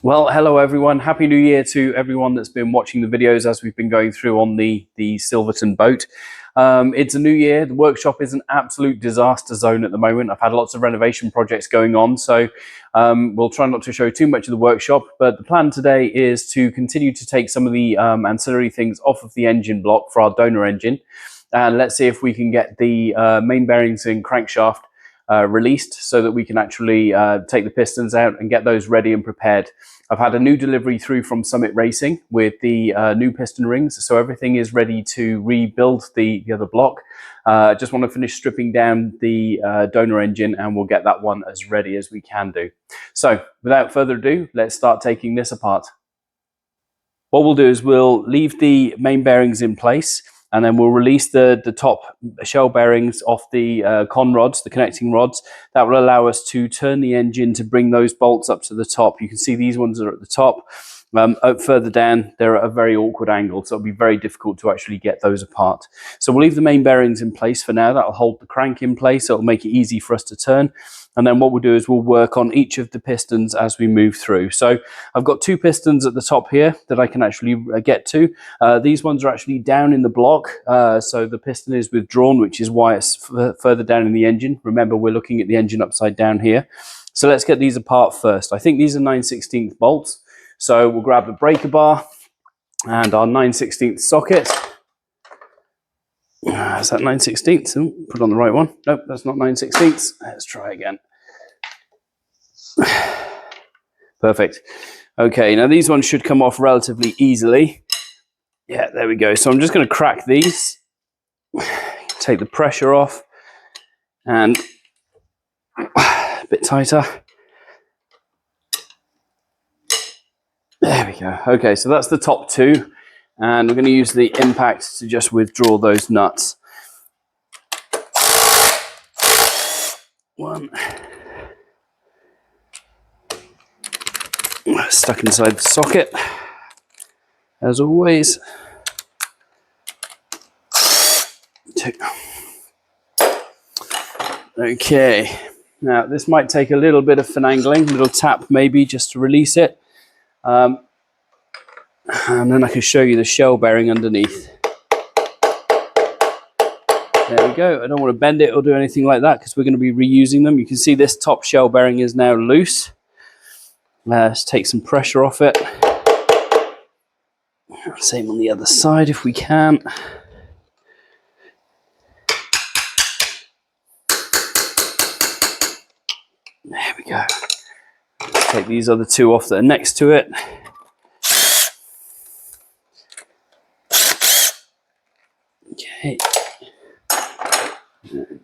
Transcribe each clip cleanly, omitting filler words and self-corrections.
Well, hello everyone. Happy New Year to everyone that's been watching the videos as we've been going through on the Silverton boat. It's a new year. The workshop is an absolute disaster zone at the moment. I've had lots of renovation projects going on, so we'll try not to show too much of the workshop, but the plan today is to continue to take some of the ancillary things off of the engine block for our donor engine, and let's see if we can get the main bearings and crankshaft released so that we can actually take the pistons out and get those ready and prepared. I've had a new delivery through from Summit Racing with the new piston rings, so everything is ready to rebuild the other block. Just want to finish stripping down the donor engine and we'll get that one as ready as we can do. So without further ado, let's start taking this apart. What we'll do is we'll leave the main bearings in place, and then we'll release the top shell bearings off the con rods, the connecting rods. That will allow us to turn the engine to bring those bolts up to the top. You can see these ones are at the top. Up further down, they're at a very awkward angle, so it'll be very difficult to actually get those apart. So we'll leave the main bearings in place for now. That'll hold the crank in place, so it'll make it easy for us to turn. And then what we'll do is we'll work on each of the pistons as we move through. So I've got two pistons at the top here that I can actually get to. These ones are actually down in the block, so the piston is withdrawn, which is why it's further down in the engine. Remember, we're looking at the engine upside down here. So let's get these apart first. I think these are 9/16 bolts. So we'll grab the breaker bar and our 9/16 socket. Is that 9/16? Oh, put on the right one. Nope, that's not 9/16. Let's try again. Perfect. Okay, now these ones should come off relatively easily. Yeah, there we go. So I'm just going to crack these, take the pressure off, and a bit tighter. There we go. Okay, so that's the top two, and we're going to use the impact to just withdraw those nuts. One. Stuck inside the socket, as always. Two. Okay, now this might take a little bit of finagling, a little tap maybe just to release it. And then I can show you the shell bearing underneath. There we go. I don't want to bend it or do anything like that because we're going to be reusing them. You can see this top shell bearing is now loose. Let's take some pressure off it. Same on the other side if we can. There we go. Let's take these other two off that are next to it. Okay.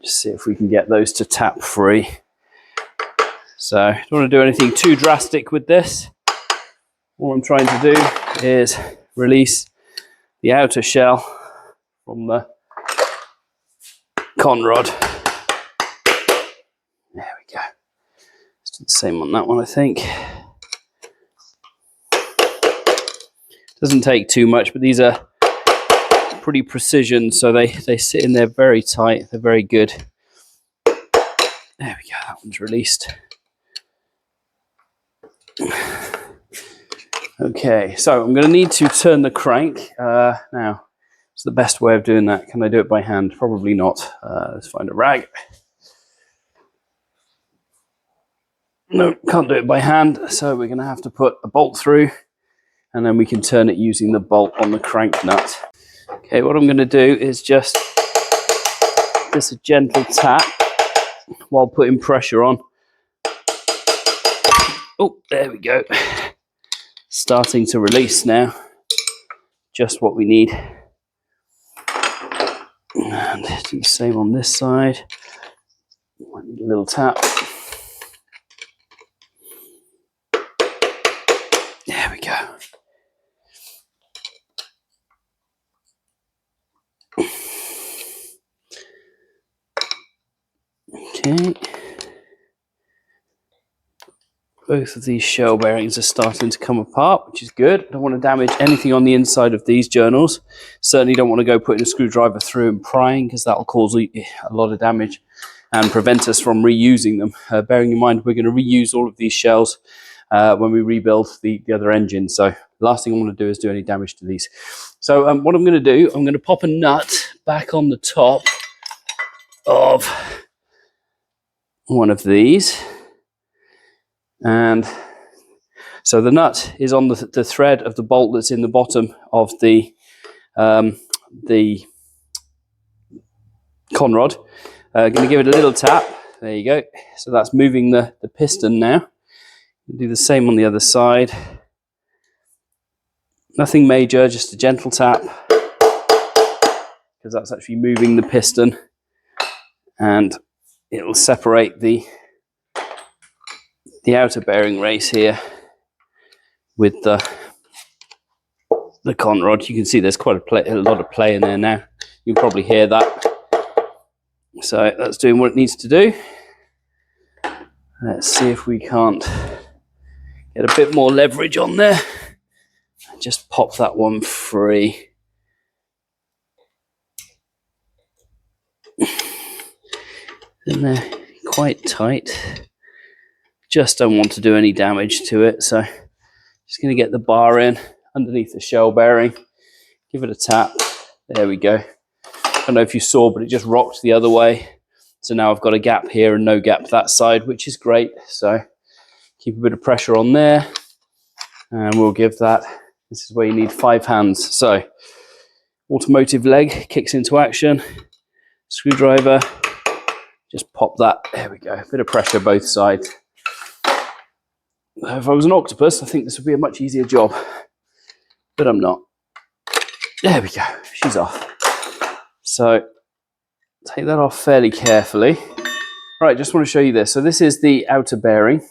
Just see if we can get those to tap free. So I don't want to do anything too drastic with this. All I'm trying to do is release the outer shell from the con rod. There we go. Let's do the same on that one, I think. Doesn't take too much, but these are pretty precision, so they sit in there very tight. They're very good. There we go, that one's released. Okay, so I'm going to need to turn the crank. Now, what's the best way of doing that? Can I do it by hand? Probably not. Let's find a rag. No, can't do it by hand, so we're going to have to put a bolt through, and then we can turn it using the bolt on the crank nut. Okay, what I'm going to do is just a gentle tap while putting pressure on. Oh, there we go. Starting to release now. Just what we need. And do the same on this side. Might need a little tap. There we go. Okay. Both of these shell bearings are starting to come apart, which is good. Don't want to damage anything on the inside of these journals. Certainly don't want to go putting a screwdriver through and prying, because that will cause a lot of damage and prevent us from reusing them. Bearing in mind we're going to reuse all of these shells when we rebuild the other engine. So the last thing I want to do is do any damage to these. So what I'm going to do, I'm going to pop a nut back on the top of one of these, and so the nut is on the thread of the bolt that's in the bottom of the conrod. Going to give it a little tap. There you go. So that's moving the piston now. Do the same on the other side. Nothing major, just a gentle tap, because that's actually moving the piston, and it will separate the outer bearing race here with the conrod. You can see there's quite a lot of play in there now. You can probably hear that. So that's doing what it needs to do. Let's see if we can't get a bit more leverage on there. Just pop that one free. And they're quite tight. Just don't want to do any damage to it, so just going to get the bar in underneath the shell bearing, give it a tap. There we go. I don't know if you saw, but it just rocked the other way. So now I've got a gap here and no gap that side, which is great. So keep a bit of pressure on there, and we'll give that. This is where you need 5 hands. So automotive leg kicks into action. Screwdriver, just pop that. There we go. A bit of pressure both sides. If I was an octopus, I think this would be a much easier job, but I'm not. There we go. She's off. So take that off fairly carefully. Right, just want to show you this. So this is the outer bearing.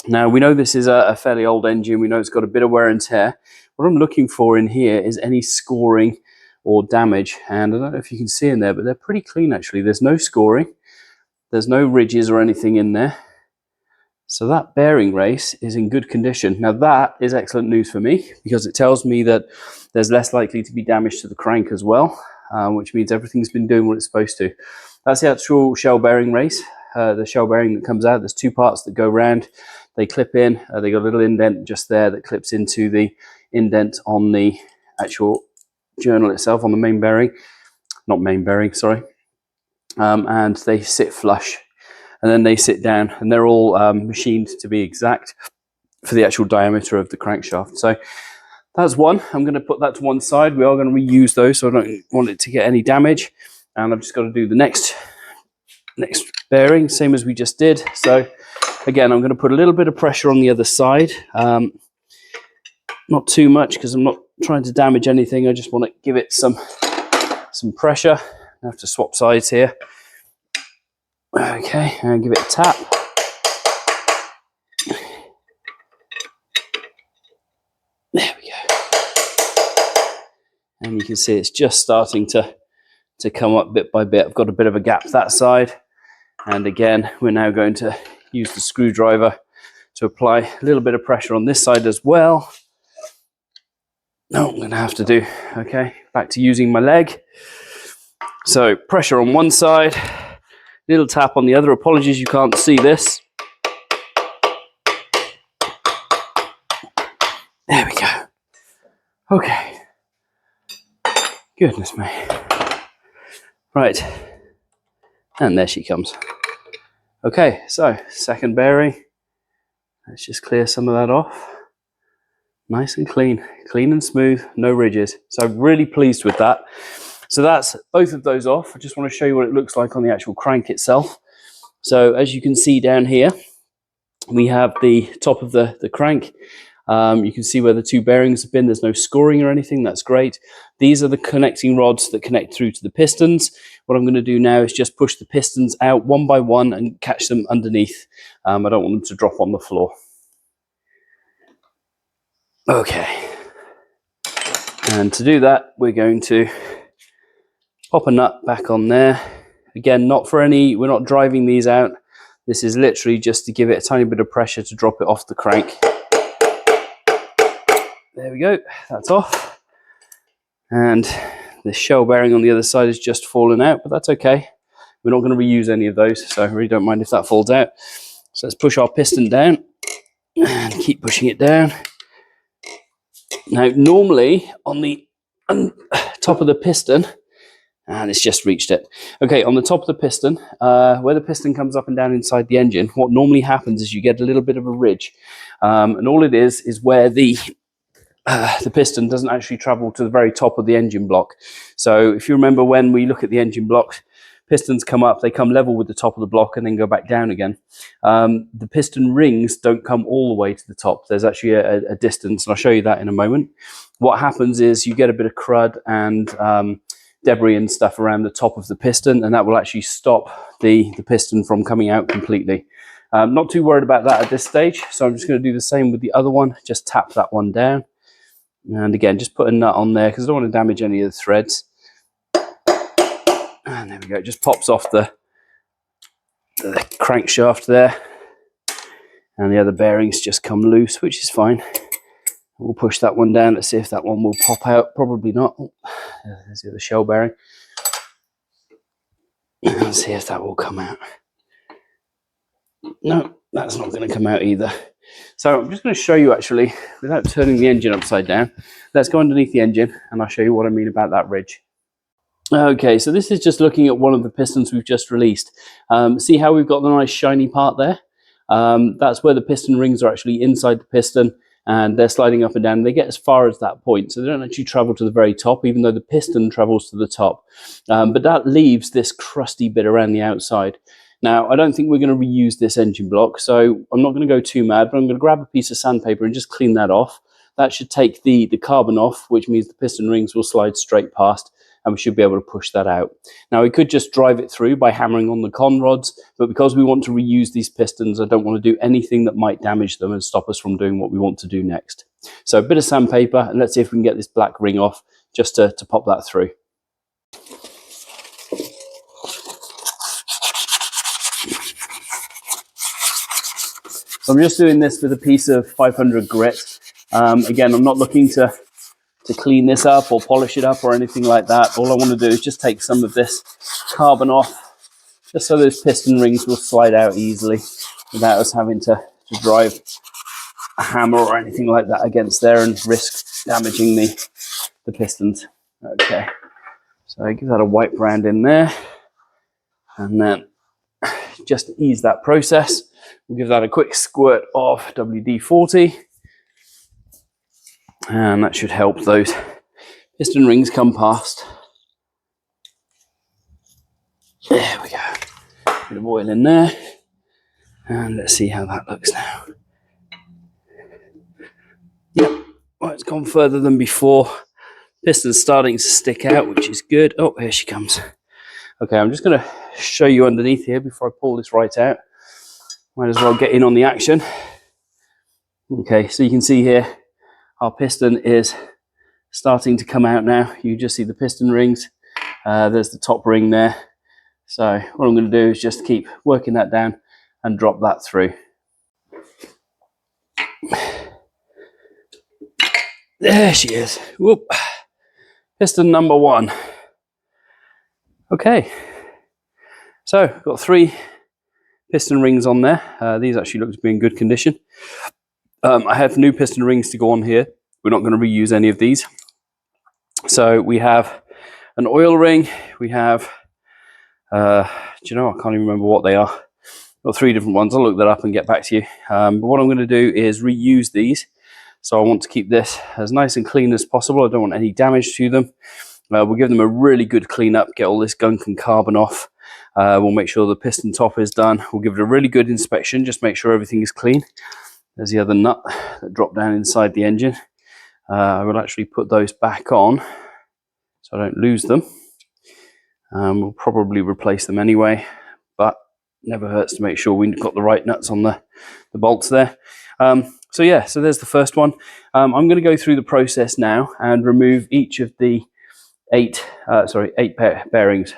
Now, we know this is a fairly old engine. We know it's got a bit of wear and tear. What I'm looking for in here is any scoring or damage. And I don't know if you can see in there, but they're pretty clean, actually. There's no scoring. There's no ridges or anything in there. So that bearing race is in good condition. Now, that is excellent news for me, because it tells me that there's less likely to be damage to the crank as well, which means everything's been doing what it's supposed to. That's the actual shell bearing race. The shell bearing that comes out, there's 2 parts that go round. They clip in. They got a little indent just there that clips into the indent on the actual journal itself, on the main bearing. Not main bearing, sorry. And they sit flush. And then they sit down, and they're all machined to be exact for the actual diameter of the crankshaft. So that's one. I'm going to put that to one side. We are going to reuse those, so I don't want it to get any damage. And I've just got to do the next bearing, same as we just did. So again, I'm going to put a little bit of pressure on the other side. Not too much, because I'm not trying to damage anything. I just want to give it some pressure. I have to swap sides here. Okay, and give it a tap. There we go. And you can see it's just starting to come up bit by bit. I've got a bit of a gap that side. And again, we're now going to use the screwdriver to apply a little bit of pressure on this side as well. No, I'm going to have to do, okay, back to using my leg. So pressure on one side. Little tap on the other. Apologies, you can't see this. There we go. Okay. Goodness me. Right. And there she comes. Okay, so second bearing. Let's just clear some of that off. Nice and clean. Clean and smooth. No ridges. So I'm really pleased with that. So that's both of those off. I just want to show you what it looks like on the actual crank itself. So as you can see down here, we have the top of the crank. You can see where the 2 bearings have been. There's no scoring or anything. That's great. These are the connecting rods that connect through to the pistons. What I'm going to do now is just push the pistons out one by one and catch them underneath. I don't want them to drop on the floor. Okay. And to do that, we're going to pop a nut back on there. Again, we're not driving these out. This is literally just to give it a tiny bit of pressure to drop it off the crank. There we go, that's off. And the shell bearing on the other side has just fallen out, but that's okay. We're not going to reuse any of those, so I really don't mind if that falls out. So let's push our piston down. and keep pushing it down. Now, normally on the top of the piston, and it's just reached it. Okay, on the top of the piston, where the piston comes up and down inside the engine, what normally happens is you get a little bit of a ridge. And all it is where the piston doesn't actually travel to the very top of the engine block. So if you remember, when we look at the engine block, pistons come up, they come level with the top of the block and then go back down again. The piston rings don't come all the way to the top. There's actually a distance, and I'll show you that in a moment. What happens is you get a bit of crud and debris and stuff around the top of the piston, and that will actually stop the piston from coming out completely. Not too worried about that at this stage, so I'm just going to do the same with the other one. Just tap that one down, and again, just put a nut on there because I don't want to damage any of the threads. And there we go, it just pops off the crankshaft there, and the other bearings just come loose, which is fine. We'll push that one down. Let's see if that one will pop out. Probably not. Oh, there's the other shell bearing. Let's see if that will come out. No, that's not going to come out either. So I'm just going to show you, actually, without turning the engine upside down. Let's go underneath the engine and I'll show you what I mean about that ridge. Okay, so this is just looking at one of the pistons we've just released. See how we've got the nice shiny part there? That's where the piston rings are actually inside the piston, and they're sliding up and down. They get as far as that point, so they don't actually travel to the very top, even though the piston travels to the top. But that leaves this crusty bit around the outside. Now, I don't think we're going to reuse this engine block, so I'm not going to go too mad, but I'm going to grab a piece of sandpaper and just clean that off. That should take the carbon off, which means the piston rings will slide straight past, and we should be able to push that out. Now, we could just drive it through by hammering on the con rods, but because we want to reuse these pistons, I don't want to do anything that might damage them and stop us from doing what we want to do next. So a bit of sandpaper, and let's see if we can get this black ring off just to pop that through. So I'm just doing this with a piece of 500 grit. Again, I'm not looking to clean this up or polish it up or anything like that. All I want to do is just take some of this carbon off, just so those piston rings will slide out easily without us having to drive a hammer or anything like that against there and risk damaging the pistons. Okay, so give that a wipe round in there, and then just to ease that process, we'll give that a quick squirt of WD-40. And that should help those piston rings come past. There we go. Bit of oil in there. And let's see how that looks now. Yep, well, it's gone further than before. Piston's starting to stick out, which is good. Oh, here she comes. Okay, I'm just going to show you underneath here before I pull this right out. Might as well get in on the action. Okay, so you can see here, our piston is starting to come out now. You just see the piston rings. There's the top ring there. So what I'm going to do is just keep working that down and drop that through. There she is. Whoop. Piston number one. Okay. So got 3 piston rings on there. These actually look to be in good condition. I have new piston rings to go on here. We're not going to reuse any of these. So we have an oil ring. We have, do you know, I can't even remember what they are. Got 3 different ones. I'll look that up and get back to you. But what I'm going to do is reuse these. So I want to keep this as nice and clean as possible. I don't want any damage to them. We'll give them a really good clean up, get all this gunk and carbon off. We'll make sure the piston top is done. We'll give it a really good inspection, just make sure everything is clean. There's the other nut that dropped down inside the engine. I will actually put those back on so I don't lose them. We'll probably replace them anyway, but never hurts to make sure we've got the right nuts on the bolts there. So yeah, so there's the first one. I'm going to go through the process now and remove each of the 8 bearings.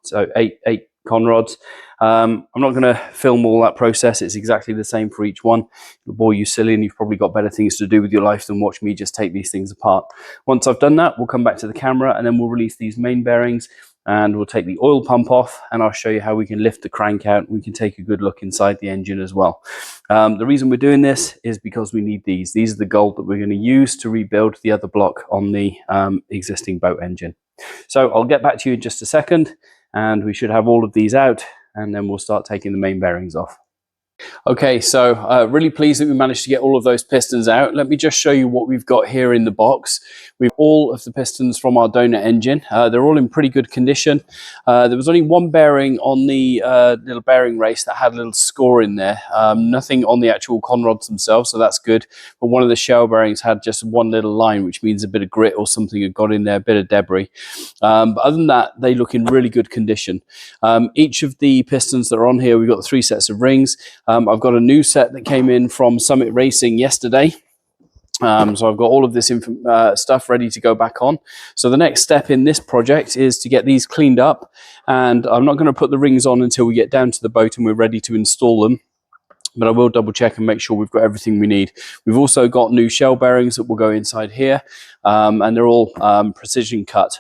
So eight con rods. I'm not going to film all that process. It's exactly the same for each one. It'll bore you silly, and you've probably got better things to do with your life than watch me just take these things apart. Once I've done that, we'll come back to the camera and then we'll release these main bearings. and we'll take the oil pump off, and I'll show you how we can lift the crank out. We can take a good look inside the engine as well. The reason we're doing this is because we need these. These are the gold that we're going to use to rebuild the other block on the existing boat engine. So I'll get back to you in just a second, and we should have all of these out, and then we'll start taking the main bearings off. Okay, so really pleased that we managed to get all of those pistons out. Let me just show you what we've got here in the box. We've all of the pistons from our donor engine. They're all in pretty good condition. There was only one bearing on the little bearing race that had a little score in there. Nothing on the actual conrods themselves, so that's good. But one of the shell bearings had just one little line, which means a bit of grit or something had got in there, a bit of debris. But other than that, they look in really good condition. Each of the pistons that are on here, we've got 3 sets of rings. I've got a new set that came in from Summit Racing yesterday. So I've got all of this stuff ready to go back on. So the next step in this project is to get these cleaned up, and I'm not going to put the rings on until we get down to the boat and we're ready to install them. But I will double check and make sure we've got everything we need. We've also got new shell bearings that will go inside here, and they're all precision cut.